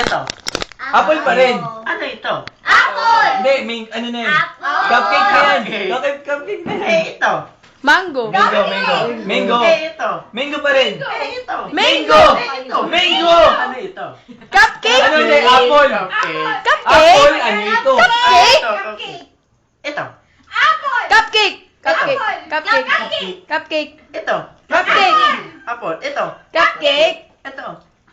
Ito. Apple pa rin. Ano ito? Apple! Hindi, may ano na yan. Apple! Cupcake na yan. Cupcake. Cupcake na yan. Eh, ito. Mango. Mango. Eh, ito. Mango pa rin. Eh, ito. Mango. Eh, ito. Mango. Ano ito? Cupcake. Ano na apple? Cupcake. Apple, ano ito? Cupcake. Cupcake. Ito. Apple! Cupcake. Cupcake. Apple. Cupcake. Cupcake. Cupcake. Ito. Cupcake. Apple. Ito. Cupcake. Ito.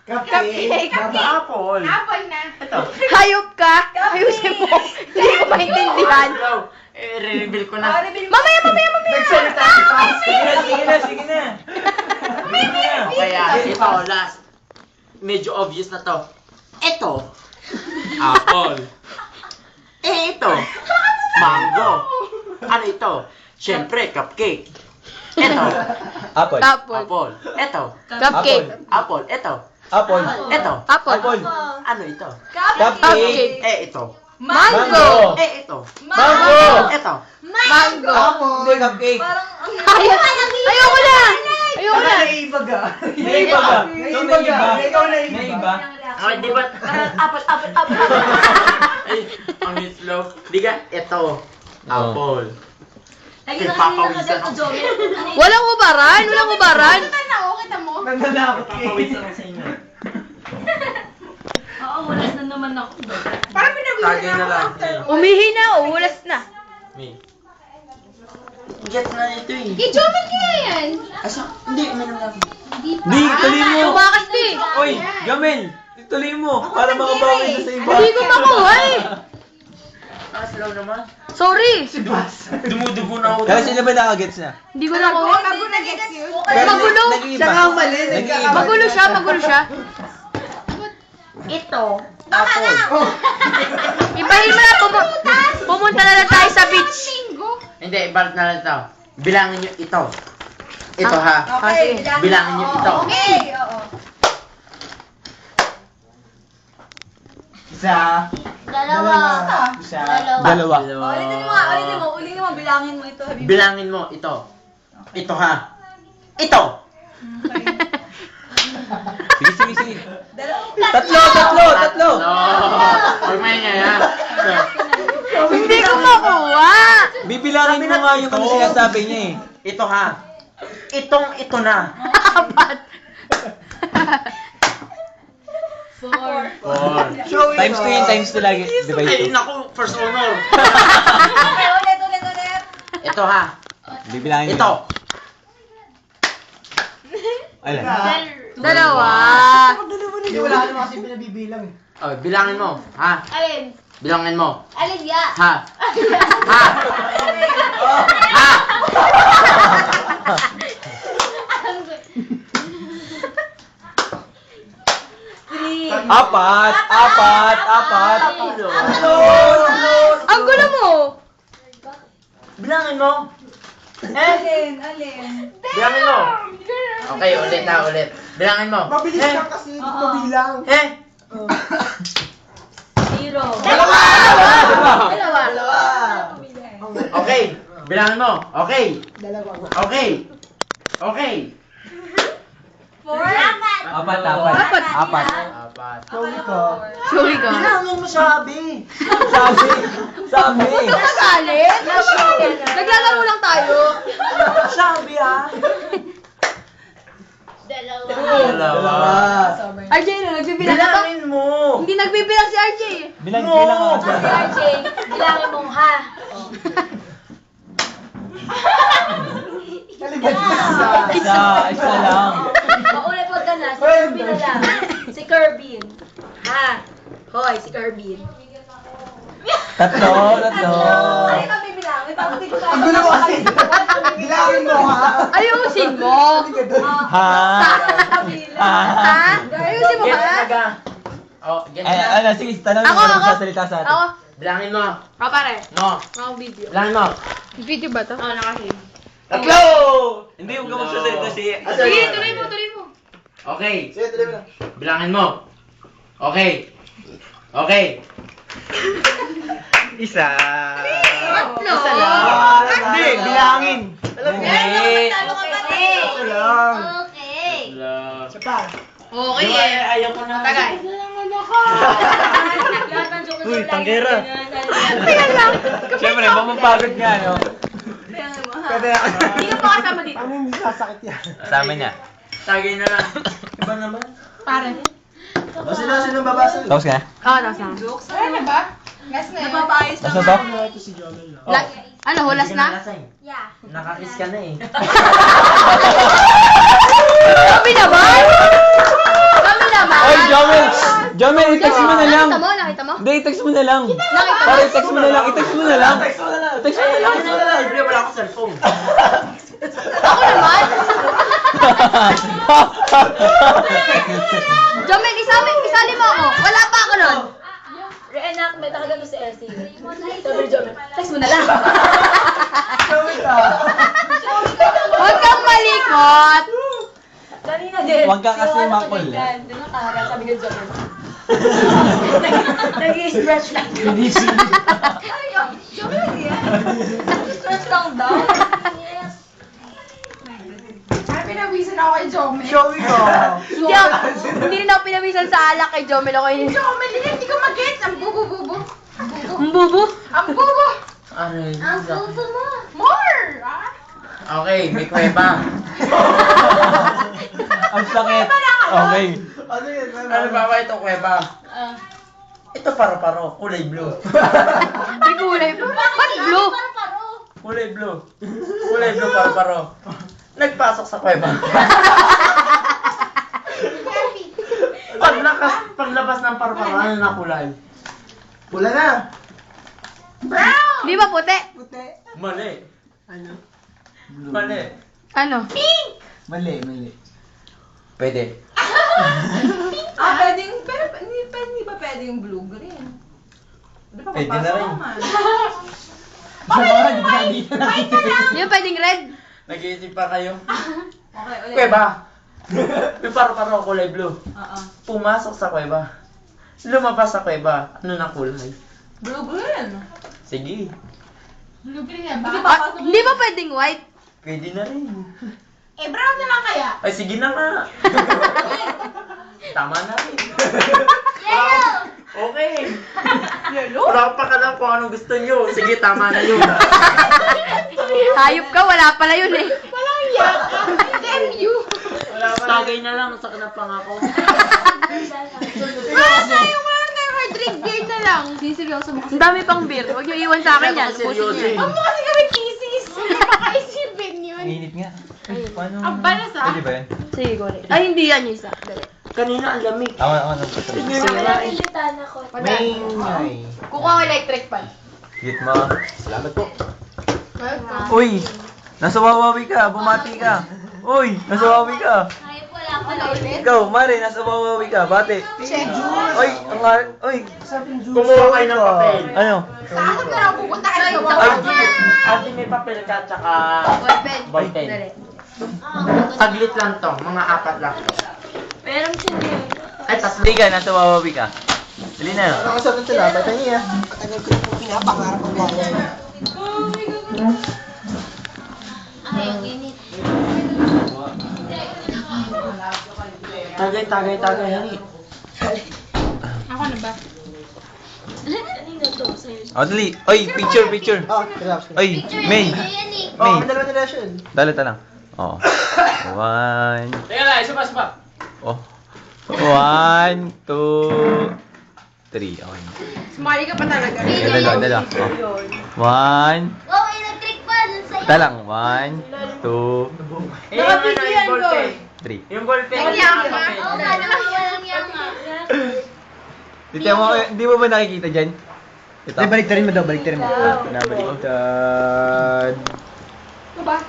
Cupcake. Apple. Apple na. Ito. Hayop ka. Ayusin mo. Hindi ko maintindihan. Re-reveal ko na. Mamaya. Nagsalita si Paz. Sige na. Sige na. Kaya ito, last. Medyo obvious na to. Ito. Apple. Eh, ito. Mango. Ano ito? Siyempre, cupcake. Ito. Apple. Apple. Apple. Ito. Cupcake. Apple. Ito. Apple. Ito. Apple. Ano ito? Cupcake. Eh, ito. Mango. Eh, ito. Mango. Ito. Mango. Hindi, cupcake. Ayun. Ayoko na. Ayoko na. Naiba ka. Naiba. Oh, di ba? Apple. Ay, ang slow. Di ka? Ito. Apple. Papawisan ako. Walang ubaran. Kita mo? Nananakot Papawisan ako sa inyo. Oo, walas na naman ako. Tagay na lang. Umihi na. Ulas na. Me. Get na ito eh. Kay Joman kaya yan? Asa? Hindi, uminom lang. Di, tuloy mo. Tumakas na eh. Oy, Gamel. Tuloy mo. Para makabawi na sa iba. Hindi ko makuha eh. Slow naman. Sorry. Dumudugo na ako. Kaya sila ba nakagets na? Hindi ko nakuha. Bago na-gets yun. Magulo. Nag-iiba. Nag-iiba. Magulo siya. Ito. Apple. Ibahin mo na. Pumunta na lang tayo sa beach. Hindi, ibalik na lang ito. Bilangin nyo ito. Ito ha. Okay. Bilangin nyo ito. Okay. Oo. Isa. Dalawa. Isa. Dalawa. Dalawa. Ulitin mo, bilangin mo ito. Bilangin mo ito. Ito ha. Ito. Sige. Tatlo. Huwag maingay ha. Hindi ko makuha. Bibilangin mo nga yung ano sinasabi niya eh. Ito ha. Ito na. Apat. Four. Times 2 yun, times 2 lagi. Divide Ay, 2. naku, first honor. Okay, ulit. Ito ha. Bibilangin Ito. Alam. Dalawa. Hindi wala naman kasi binabibilang eh. Oh, bilangin mo. Ha? Alin? Bilangin mo. Alin ya? Ha? Ha? Ha? Apat. Ang gulo mo. Bilangin mo. Alin? Bilangin mo. Okay, ulit. Bilangin mo. Mabilis lang kasi, hindi mabilang. Zero. Dalawa. Okay, bilangin mo. Okay. Dalawa. Okay. Four. Apat. Apat. Apat. Sorry ka. Sorry ka. Bilangin mo, sabi. Sabi. Nagalit? Naglalaro lang tayo. Sabi ha. Dalawa. RJ, nagbibilang ka ba? Bilangin mo. Hindi nagbibilang si RJ. Bilang No. Si RJ, bilangin mong ha. Nalibad ka Isa lang. Paulit wag ka na. Si Kirby na lang. Si Kirby. Ha? Hoy, si Kirby. Tatlo. kami bilangin? Tapos di ko Ang gulo mo kasi. Bilangin mo ha. Ayusin mo. Ha? Ayusin mo Get ha? talaga. Oh, get Ay, na. ano, sige, tanongin mo kung sasalita sa atin. Ako. Bilangin mo. Pare. No. Ako video. Bilangin mo. Video ba to? Oo, nakahib. Tatlo! Hindi, huwag ka magsasalita si... Sige, tuloy mo. Okay. Sige, tuloy mo na. Bilangin mo. Okay. Isa. Tatlo. Hindi, bilangin. Hindi. Ito lang. Okay. Isa pa. Okay Di ba, ayaw ko na. Tagay. Tanggera. Teka lang. Siyempre, mamapagod nga, no? Pwede ako. Hindi ka pa kasama dito. Ano hindi sasakit yan? Kasama niya. Tagay na lang. Iba naman. Pare. O sino babasa? Tapos ka na? Oo, tapos na. Ano ba? Gas na yun. Napapaayos Tapos na to? Ito si Jomel. Ano, hulas na? Yeah. Nakakiss ka na eh. Kami naman! Kami naman! Oy, Jomel! Jomel, i-text mo na lang. Nakita mo? Nakita mo? Hindi, i-text mo na lang. Nakita mo? Para i-text mo na lang. I-text mo na lang. I-text mo na lang. I-text mo na lang. Libre, wala akong cellphone. Ako naman! Jomel, isali mo ako. Wala pa ako nun. Reenactment, nakagano si Elsie. Sabi ni Jomel, text mo na lang. Huwag kang malikot. Kanina din. Huwag ka kasi Yung ano, makulit. kaibigan, Doon nakaharap, sabi ni Jomel. Nag-i-stretch lang. Jomel, hindi yan. Nag-i-stretch lang daw. Yes. Pinawisan ako kay Jomel. Showy ko. Hindi rin ako pinawisan sa alak kay Jomel. Ako yun. Jomel, hindi ko mag-gets. Ang bubu-bubu. Ang bubo. Ang bubu. Ano yun? Ang puso mo. More! Ah? Okay, may kuweba. Ang sakit. Okay. Ano yun? Ano ba ba ito kuweba? Ito paro-paro, kulay blue. May kulay pa. Ba't blue? Kulay blue. Kulay blue paro-paro. Nagpasok sa kuweba. Paglabas ng paro-paro, ano na kulay? Pula na. Di ba puti? Puti. Mali. Ano? Mali. Ano? Mali. Pwede. Pwedeng, pero hindi ba pwedeng blue-green? Di ba Pwede na rin. Yung pwedeng red? Nag-iisip pa kayo? Okay, ulit. Kuweba. May paro-paro, kulay blue. Oo. Pumasok sa kuweba. Lumabas sa kuweba. Ano na kulay? Blue-green. Sige. Blue-green yan ba? Hindi ba pwedeng white? Pwede na rin. Eh, brown na lang kaya. Ay, sige na nga. Tama na rin. Okay. Wala pa ka lang kung anong gusto nyo. Sige, tama na yun. Hayop ka, wala pala yun eh. Walang yak. Damn you. Tagay na lang, sa kanapang ako. Yung mga never drink beer na lang. Hindi seryoso mo. Ang dami pang beer. Huwag niyo iwan sa akin yan. Seryoso Ubusin niyo yan. Huwag mo kasi kami kisses. Makaisipin yun. Init nga. Paano? Ang balas ah. Pwede ba yan? Sige, gore. Ay, hindi yan yung isa. Dali. Kanina ang lamig. Ako. Pinilitan ako. May. Kukuha ko electric fan. Git mo. Salamat po. Uy! Nasa Wawawi ka. Bumati ka. Uy! Nasa Wawawi ka. Hayop wala ko na ulit. Ikaw, Mare, nasa Wawawi ka. Bate. Uy! Uy! Kumuha kayo ng papel. Ano? Saan ka na pupunta ka sa Ate, may papel ka, tsaka Ballpen. ballpen. Dali. Saglit lang to, mga 4 lang to. Pero hindi. Ay, tas Hindi ka, nasa Wawawi ka. Dali na. Ako sa sila, bata niya. Patagal ko po pinapangarap ang bayan. Ay, ang init. Tagay. Ako na ba? Kanina to, sa'yo. O, dali. Uy, picture. Oh, relax. Uy, May. Ayan eh. Oh, May. dalawa nila siya. Dalata lang. Oh. 1. Teka lang, isa pa. Oh. 1, 2, 3. Okay. Sumali ka pa talaga. Dalawa. Oh. 1. Wow, electric fan. Sa'yo. Talang. 1, 2, Yung ballpen. 3. Yung ballpen. Oo nga naman, walang yama. Tita mo, hindi mo ba nakikita dyan? Ito. Baliktarin mo daw, baliktarin mo. Pinabaliktad. Ito ba?